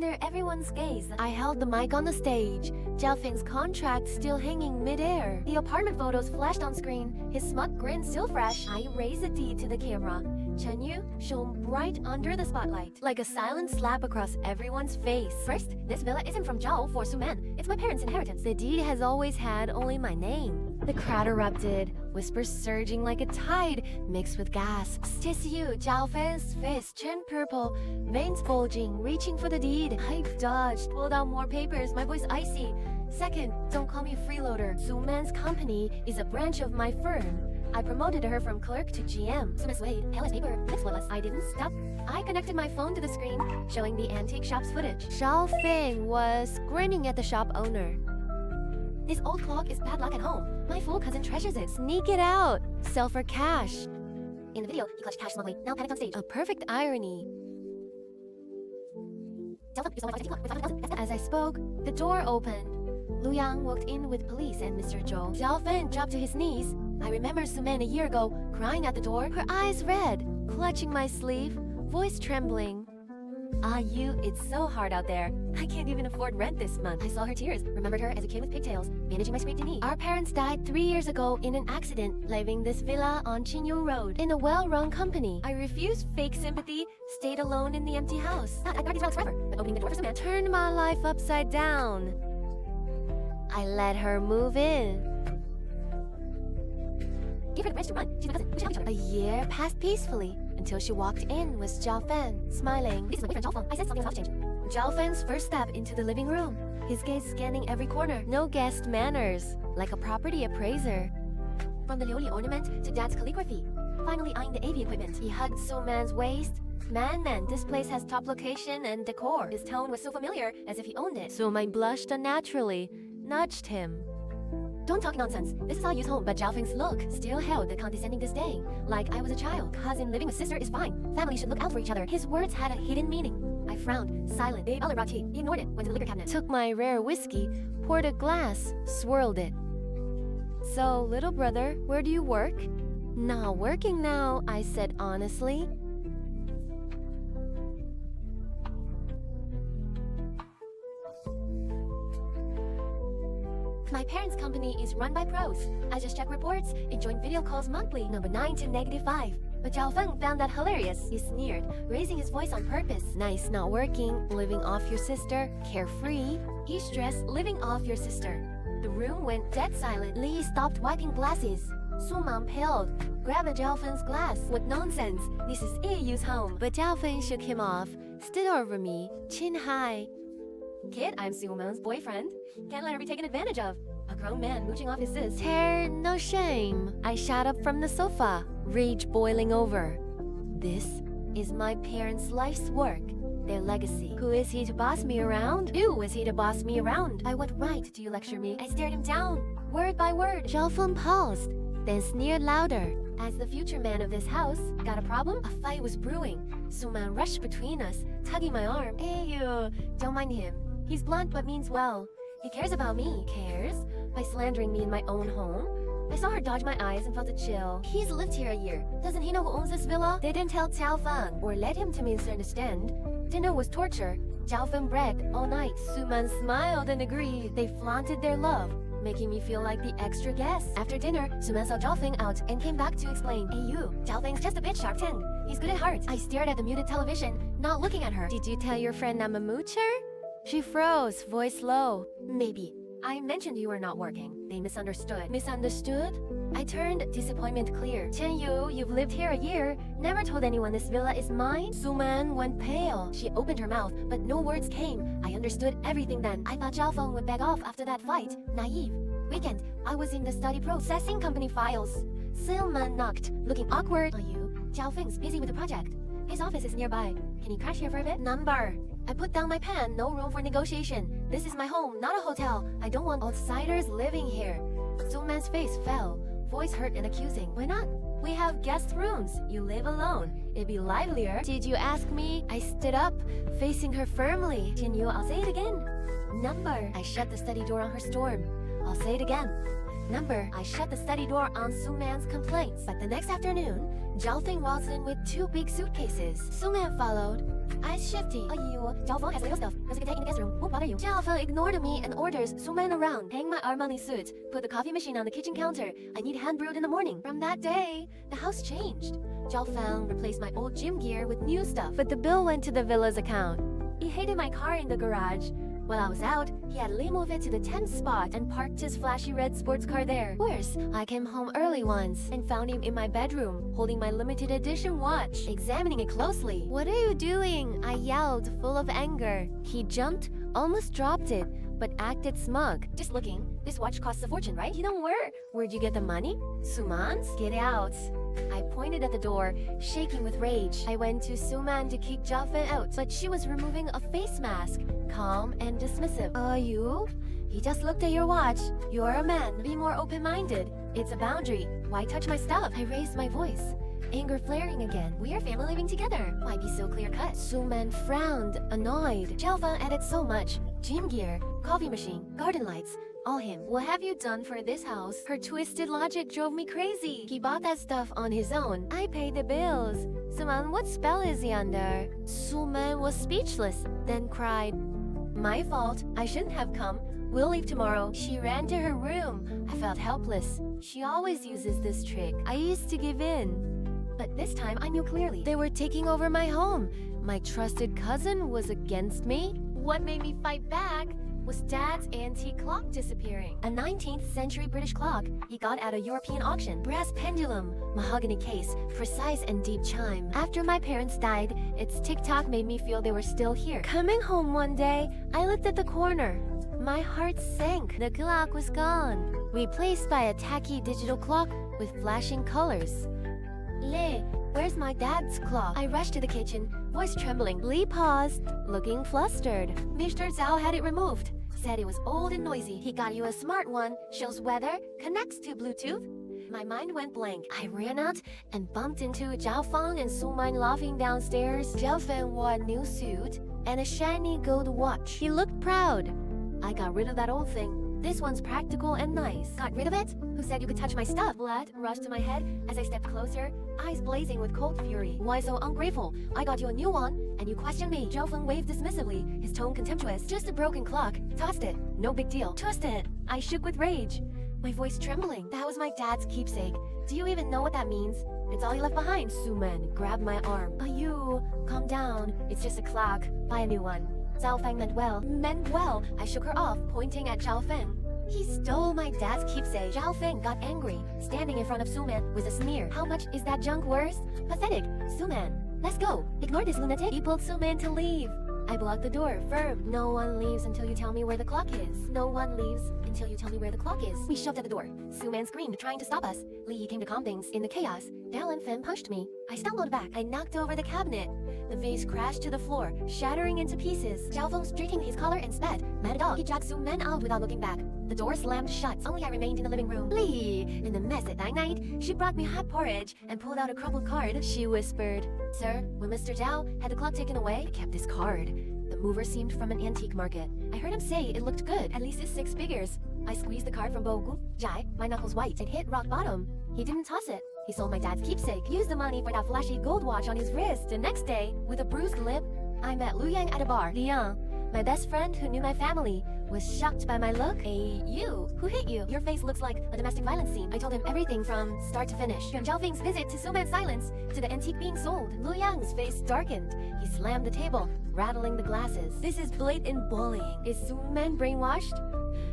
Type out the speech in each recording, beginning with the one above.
under everyone's gaze. I held the mic on the stage, Zhao Feng's contract still hanging midair. The apartment photos flashed on screen, his smug grin still fresh. I raised the deed to the camera. Chen Yu shone bright under the spotlight, like a silent slap across everyone's face. First, this villa isn't from Zhao for Su Man. It's my parents' inheritance. The deed has always had only my name. The crowd erupted, whispers surging like a tide, mixed with gasps. "'Tis you," Zhao Feng's face turned purple, veins bulging, reaching for the deed. I dodged, pulled out more papers, my voice icy. "Second, don't call me a freeloader. Su Man's company is a branch of my firm. I promoted her from clerk to GM. Su Man swayed, held his paper, lips bloodless. I didn't stop. I connected my phone to the screen, showing the antique shop's footage. Zhao Feng was grinning at the shop owner. "This old clock is bad luck at home. My fool cousin treasures it. Sneak it out. Sell for cash." In the video, he clutched cash smugly, now panicked on stage. A perfect irony. As I spoke, the door opened. Lu Yang walked in with police and Mr. Zhou. Zhao Feng dropped to his knees. I remember Su Man a year ago, crying at the door, her eyes red, clutching my sleeve, voice trembling. "Ah, you, it's so hard out there. I can't even afford rent this month." I saw her tears, remembered her as a kid with pigtails, managing my scraped knee. Our parents died 3 years ago in an accident, leaving this villa on Qingyong Road, in a well-run company. I refused fake sympathy, stayed alone in the empty house. I guard these relics forever, but opening the door for Su Man turned my life upside down. I let her move in. Give her the bridge to run. She's my cousin. We should help each other. A year passed peacefully until she walked in with Zhao Feng, smiling. "This is my boyfriend, Zhao Feng." I sensed something was about to change. Zhao Feng's first step into the living room, his gaze scanning every corner. No guest manners, like a property appraiser. From the liuli ornament to dad's calligraphy. Finally eyeing the AV equipment, he hugged Su Man's waist. Man, this place has top location and decor." His tone was so familiar, as if he owned it. Su Man blushed unnaturally, nudged him. "Don't talk nonsense. This is our youth home," but Zhao Feng's look still held the condescending disdain. Like I was a child. "Cousin living with sister is fine. Family should look out for each other." His words had a hidden meaning. I frowned, silent. Big olive rock tea. He ignored it, went to the liquor cabinet. Took my rare whiskey, poured a glass, swirled it. "So, little brother, where do you work?" "Not working now," I said honestly. My parents' company is run by pros. I just check reports and join video calls monthly, number 9 to -5. But Zhao Feng found that hilarious. He sneered, raising his voice on purpose. "Nice not working, living off your sister, carefree." He stressed, living off your sister. The room went dead silent. Li stopped wiping glasses. Su Man paled, grabbed Zhao Feng's glass. "What nonsense! This is Yu's home." But Zhao Feng shook him off, stood over me, chin high. "Kid, I'm Su Man's boyfriend. Can't let her be taken advantage of. A grown man mooching off his sis." "Tear, no shame." I shot up from the sofa, rage boiling over. This is my parents' life's work, their legacy. Who is he to boss me around? Who is he to boss me around? By what right do you lecture me? I stared him down, word by word. Zhao Feng paused, then sneered louder. As the future man of this house, got a problem? A fight was brewing. Su Man rushed between us, tugging my arm. "Hey, you, don't mind him. He's blunt but means well. He cares about me." "Cares? By slandering me in my own home?" I saw her dodge my eyes and felt a chill. "He's lived here a year. Doesn't he know who owns this villa?" They didn't tell Zhao Feng, or led him to misunderstand. Dinner was torture. Zhao Feng bragged all night. Su Man smiled and agreed. They flaunted their love, making me feel like the extra guest. After dinner, Su Man saw Zhao Feng out and came back to explain. "Hey you, Zhao Feng's just a bit sharp-tongued. He's good at heart." I stared at the muted television, not looking at her. "Did you tell your friend I'm a moocher?" She froze, voice low. "Maybe. I mentioned you were not working. They misunderstood." "Misunderstood?" I turned, disappointment clear. "Chen Yu, you've lived here a year. Never told anyone this villa is mine?" Su Man went pale. She opened her mouth, but no words came. I understood everything then. I thought Zhao Feng would beg off after that fight. Naive. Weekend, I was in the study processing company files. Su Man knocked, looking awkward. "Are you? Zhao Feng's busy with the project. His office is nearby. Can he crash here for a bit?" "Number." I put down my pen, no room for negotiation. This is my home, not a hotel. I don't want outsiders living here. Su Man's face fell, voice hurt and accusing. "Why not? We have guest rooms. You live alone. It'd be livelier." "Did you ask me?" I stood up, facing her firmly. "Chen Yu, I'll say it again. Number." I shut the study door on her storm. "I'll say it again. Number." I shut the study door on Su Man's complaints. But the next afternoon, Zhao Feng waltzed in with 2 big suitcases. Su Man followed, eyes shifty. "Zhao Feng has little stuff. are you? Zhao Feng ignored me and orders Suman around. Hang my Armani suit. Put the coffee machine on the kitchen counter. I need hand brewed in the morning. From that day, the house changed. Zhao Feng replaced my old gym gear with new stuff, but the bill went to the villa's account. He hated my car in the garage. While I was out, he had Lee move it to the 10th spot and parked his flashy red sports car there. Worse, I came home early once and found him in my bedroom, holding my limited edition watch, examining it closely. "What are you doing?" I yelled, full of anger. He jumped, almost dropped it, but acted smug. "Just looking. This watch costs a fortune, right? You don't wear. Where'd you get the money? Suman's? Get out." I pointed at the door, shaking with rage. I went to Suman to kick Jiafen out, but she was removing a face mask, calm and dismissive. You? He just looked at your watch. You're a man. Be more open-minded. It's a boundary. Why touch my stuff? I raised my voice, anger flaring again. We are family living together. Why be so clear-cut? Suman frowned, annoyed. Jiafen added so much. Gym gear, coffee machine, garden lights. All him. What have you done for this house? Her twisted logic drove me crazy. He bought that stuff on his own. I paid the bills. Suman, what spell is he under? Suman was speechless, then cried, "My fault. I shouldn't have come. We'll leave tomorrow." She ran to her room. I felt helpless. She always uses this trick. I used to give in. But this time I knew clearly. They were taking over my home. My trusted cousin was against me. What made me fight back was Dad's antique clock disappearing. A 19th century British clock he got at a European auction. Brass pendulum, mahogany case, precise and deep chime. After my parents died, its tick-tock made me feel they were still here. Coming home one day, I looked at the corner. My heart sank. The clock was gone, replaced by a tacky digital clock with flashing colors. "Lee, where's my dad's clock?" I rushed to the kitchen, voice trembling. Lee paused, looking flustered. "Mr. Zhao had it removed. Said it was old and noisy. He got you a smart one, shows weather, connects to Bluetooth." My mind went blank. I ran out and bumped into Zhao Feng and Suman laughing downstairs. Zhao Feng wore a new suit and a shiny gold watch. He looked proud. "I got rid of that old thing. This one's practical and nice." "Got rid of it? Who said you could touch my stuff?" Blood rushed to my head as I stepped closer, eyes blazing with cold fury. "Why so ungrateful? I got you a new one, and you question me." Zhao Feng waved dismissively, his tone contemptuous. "Just a broken clock. Tossed it. No big deal." "Tossed it." I shook with rage, my voice trembling. "That was my dad's keepsake. Do you even know what that means? It's all he left behind." Suman grabbed my arm. "You, calm down. It's just a clock. Buy a new one." Zhao Feng meant well. Meant well. I shook her off, pointing at Zhao Feng. "He stole my dad's keepsake." Zhao Feng got angry, standing in front of Suman with a sneer. "How much is that junk worth?" "Pathetic." "Suman, let's go. Ignore this lunatic." He pulled Suman to leave. I blocked the door, firm. "No one leaves until you tell me where the clock is. No one leaves until you tell me where the clock is." We shoved at the door. Suman screamed, trying to stop us. Lee came to calm things. In the chaos, Dao and Fen punched me. I stumbled back. I knocked over the cabinet. The vase crashed to the floor, shattering into pieces. Zhao Feng straightened his collar and spat. Mad dog. He dragged Suman out without looking back. The door slammed shut. Only I remained in the living room. Lee, in the mess at night, she brought me hot porridge and pulled out a crumpled card. She whispered, "Sir, when Mr. Zhao had the clock taken away, I kept this card." The mover seemed from an antique market. I heard him say it looked good. At least it's 6 figures. I squeezed the card from Bogu. Jai, my knuckles white. It hit rock bottom. He didn't toss it. He sold my dad's keepsake. Used the money for that flashy gold watch on his wrist. The next day, with a bruised lip, I met Lu Yang at a bar. Liang, my best friend who knew my family, was shocked by my look. "Hey, you! Who hit you? Your face looks like a domestic violence scene." I told him everything from start to finish. From Zhao Feng's visit to Suman's silence to the antique being sold. Lu Yang's face darkened. He slammed the table, rattling the glasses. "This is blatant bullying. Is Suman brainwashed?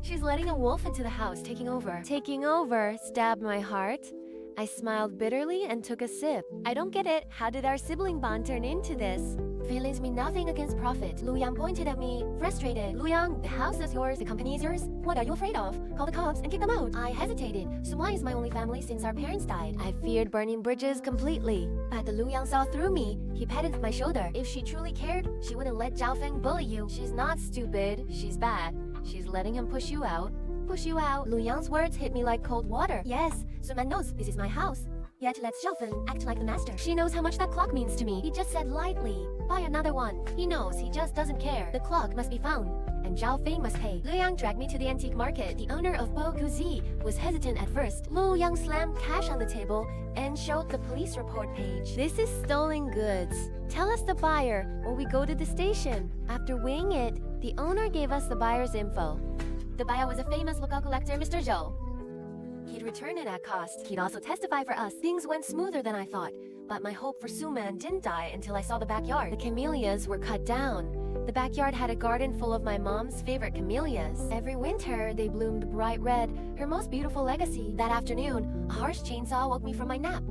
She's letting a wolf into the house, taking over." Taking over stabbed my heart. I smiled bitterly and took a sip. "I don't get it. How did our sibling bond turn into this?" "Feelings mean nothing against profit." Lu Yang pointed at me, frustrated. "Lu Yang, the house is yours, the company is yours. What are you afraid of? Call the cops and kick them out." I hesitated. Suman is my only family since our parents died. I feared burning bridges completely. But the Lu Yang saw through me. He patted my shoulder. "If she truly cared, she wouldn't let Zhao Feng bully you. She's not stupid. She's bad. She's letting him push you out." "Push you out?" Lu Yang's words hit me like cold water. "Yes, Suman knows this is my house. yet lets Xiaofen act like the master. She knows how much that clock means to me. He just said lightly, buy another one. He knows, he just doesn't care. The clock must be found, and Zhao Feng must pay. Lu Yang dragged me to the antique market. The owner of Bo Guzi was hesitant at first. Lu Yang slammed cash on the table and showed the police report page. This is stolen goods. Tell us the buyer or we go to the station. After weighing it, the owner gave us the buyer's info. The buyer was a famous local collector, Mr. Zhou. He'd return it at cost. He'd also testify for us. Things went smoother than I thought, but my hope for Suman didn't die until I saw the backyard. The camellias were cut down. The backyard had a garden full of my mom's favorite camellias. Every winter, they bloomed bright red, her most beautiful legacy. That afternoon, a harsh chainsaw woke me from my nap.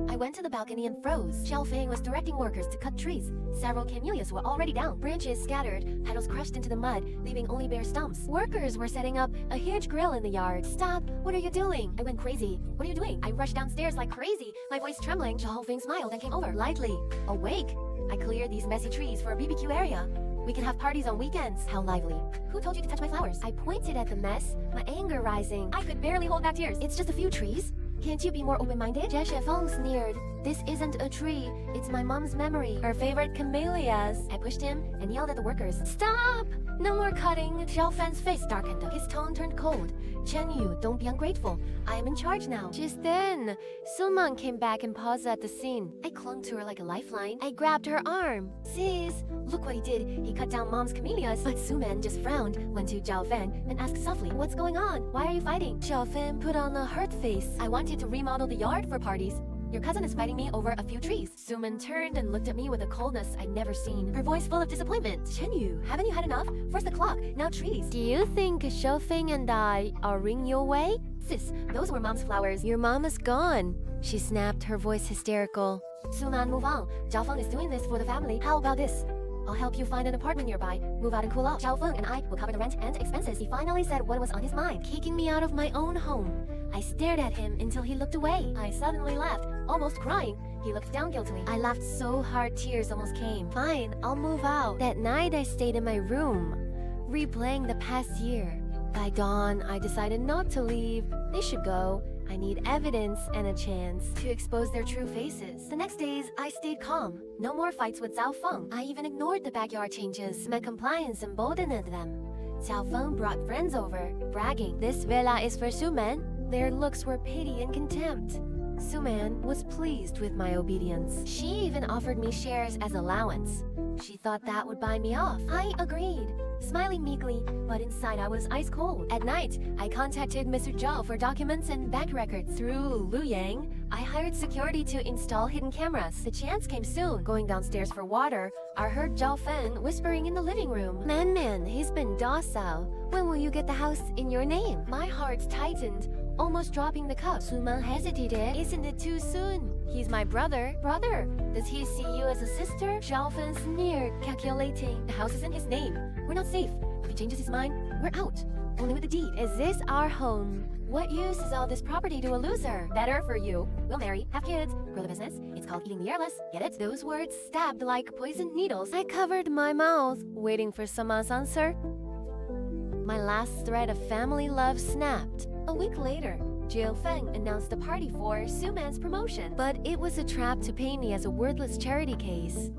I went to the balcony and froze. Xiao Feng was directing workers to cut trees. Several camellias were already down, branches scattered, petals crushed into the mud, leaving only bare stumps. Workers were setting up a huge grill in the yard. Stop! What are you doing? I went crazy. What are you doing? I rushed downstairs like crazy, my voice trembling. Xiao Feng smiled and came over, lightly. Awake? I cleared these messy trees for a BBQ area. We can have parties on weekends. How lively. Who told you to touch my flowers? I pointed at the mess, my anger rising. I could barely hold back tears. It's just a few trees. Can't you be more open-minded? Jie Feng sneered. This isn't a tree. It's my mom's memory. Her favorite camellias. I pushed him and yelled at the workers. Stop! No more cutting. Xiao Fen's face darkened. His tone turned cold. Chen Yu, don't be ungrateful. I am in charge now. Just then, Suman came back and paused at the scene. I clung to her like a lifeline. I grabbed her arm. Sis, look what he did. He cut down mom's camellias. But Suman just frowned, went to Zhao Fen, and asked softly, what's going on? Why are you fighting? Zhao Fen put on a hurt face. I wanted to remodel the yard for parties. Your cousin is fighting me over a few trees. Suman turned and looked at me with a coldness I'd never seen. Her voice full of disappointment. Chen Yu, haven't you had enough? First the clock, now trees. Do you think Xiao Feng and I are in your way? Sis, those were mom's flowers. Your mom is gone. She snapped, her voice hysterical. Suman, move on. Zhao Feng is doing this for the family. How about this? I'll help you find an apartment nearby. Move out and cool off. Zhao Feng and I will cover the rent and expenses. He finally said what was on his mind, kicking me out of my own home. I stared at him until he looked away. I suddenly laughed, almost crying. He looked down guiltily. I laughed so hard tears almost came. Fine, I'll move out. That night I stayed in my room, replaying the past year. By dawn, I decided not to leave. They should go. I need evidence and a chance to expose their true faces. The next days, I stayed calm. No more fights with Zhao Feng. I even ignored the backyard changes. My compliance emboldened them. Zhao Feng brought friends over, bragging, this villa is for Suman. Their looks were pity and contempt. Suman was pleased with my obedience. She even offered me shares as allowance. She thought that would buy me off. I agreed, smiling meekly, but inside I was ice cold. At night, I contacted Mr. Zhao for documents and bank records. Through Lu Yang, I hired security to install hidden cameras. The chance came soon. Going downstairs for water, I heard Zhao Fen whispering in the living room. Man, he's been docile. When will you get the house in your name? My heart tightened, almost dropping the cup. Suman hesitated. Isn't it too soon? He's my brother. Brother? Does he see you as a sister? Zhao Fen sneered, calculating. The house is in his name. We're not safe. If he changes his mind, we're out. Only with the deed. Is this our home? What use is all this property to a loser? Better for you. We'll marry, have kids, grow the business. It's called eating the airless. Get it? Those words stabbed like poisoned needles. I covered my mouth, waiting for Suman's answer. My last thread of family love snapped. A week later, Jiao Feng announced a party for Suman's promotion. But it was a trap to paint me as a worthless charity case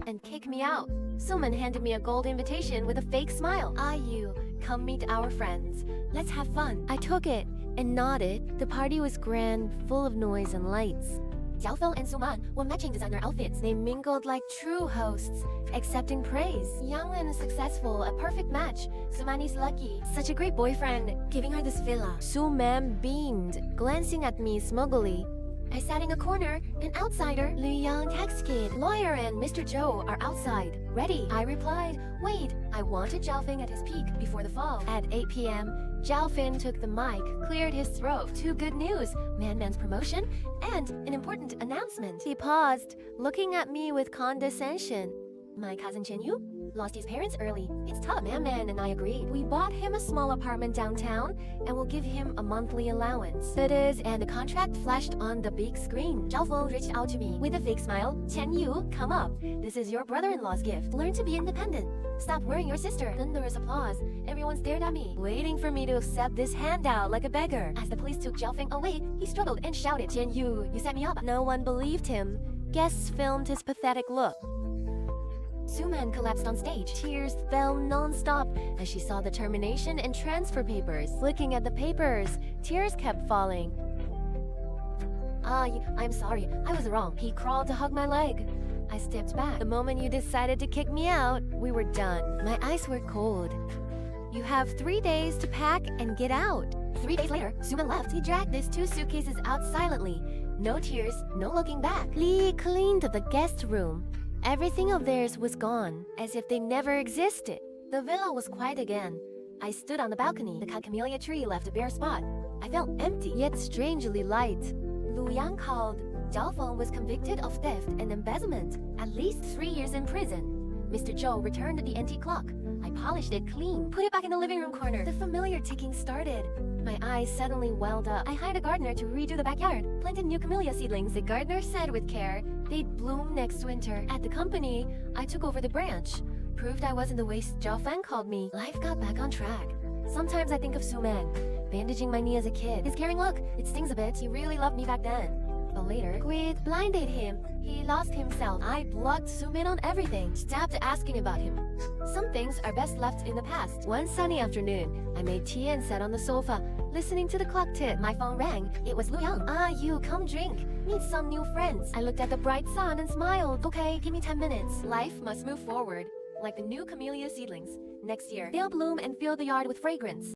and kick me out. Suman handed me a gold invitation with a fake smile. You, come meet our friends. Let's have fun. I took it and nodded. The party was grand, full of noise and lights. Xiao Feng and Suman wore matching designer outfits. They mingled like true hosts, accepting praise. Young and successful, a perfect match. Suman is lucky. Such a great boyfriend, giving her this villa. Suman beamed, glancing at me smugly. I sat in a corner, an outsider. Lu Yang, tax kid, lawyer, and Mr. Zhou are outside. Ready, I replied. Wait, I wanted Zhao Feng at his peak before the fall. At 8 p.m., Zhao Feng took the mic, cleared his throat. Two good news, Man's promotion, and an important announcement. He paused, looking at me with condescension. My cousin Chen Yu? Lost his parents early. It's tough, man, and I agreed. We bought him a small apartment downtown and will give him a monthly allowance. That is, and the contract flashed on the big screen. Zhao Feng reached out to me with a fake smile. Chen Yu, come up. This is your brother-in-law's gift. Learn to be independent. Stop worrying your sister. Thunderous applause. Everyone stared at me, waiting for me to accept this handout like a beggar. As the police took Zhao Feng away, he struggled and shouted, Chen Yu, you set me up. No one believed him. Guests filmed his pathetic look. Suman collapsed on stage. Tears fell non-stop as she saw the termination and transfer papers. Looking at the papers, tears kept falling. I'm sorry. I was wrong. He crawled to hug my leg. I stepped back. The moment you decided to kick me out, we were done. My eyes were cold. You have 3 days to pack and get out. 3 days later, Suman left. He dragged his 2 suitcases out silently. No tears, no looking back. Li cleaned the guest room. Everything of theirs was gone, as if they never existed. The villa was quiet again. I stood on the balcony. The camellia tree left a bare spot. I felt empty, yet strangely light. Lu Yang called. Zhao Feng was convicted of theft and embezzlement, at least 3 years in prison. Mr. Zhou returned the antique clock. I polished it clean, put it back in the living room corner. The familiar ticking started. My eyes suddenly welled up. I hired a gardener to redo the backyard, planted new camellia seedlings. The gardener said with care, they'd bloom next winter. At the company, I took over the branch. Proved I wasn't the waste Zhao Feng called me. Life got back on track. Sometimes I think of Suman, bandaging my knee as a kid. His caring look, it stings a bit. He really loved me back then. But later, greed blinded him. He lost himself. I blocked Suman on everything, stopped asking about him. Some things are best left in the past. One sunny afternoon, I made tea and sat on the sofa, listening to the clock tick. My phone rang. It was Lu Yang. You, come drink. Meet some new friends. I looked at the bright sun and smiled. Okay, give me 10 minutes. Life must move forward. Like the new camellia seedlings. Next year, they'll bloom and fill the yard with fragrance.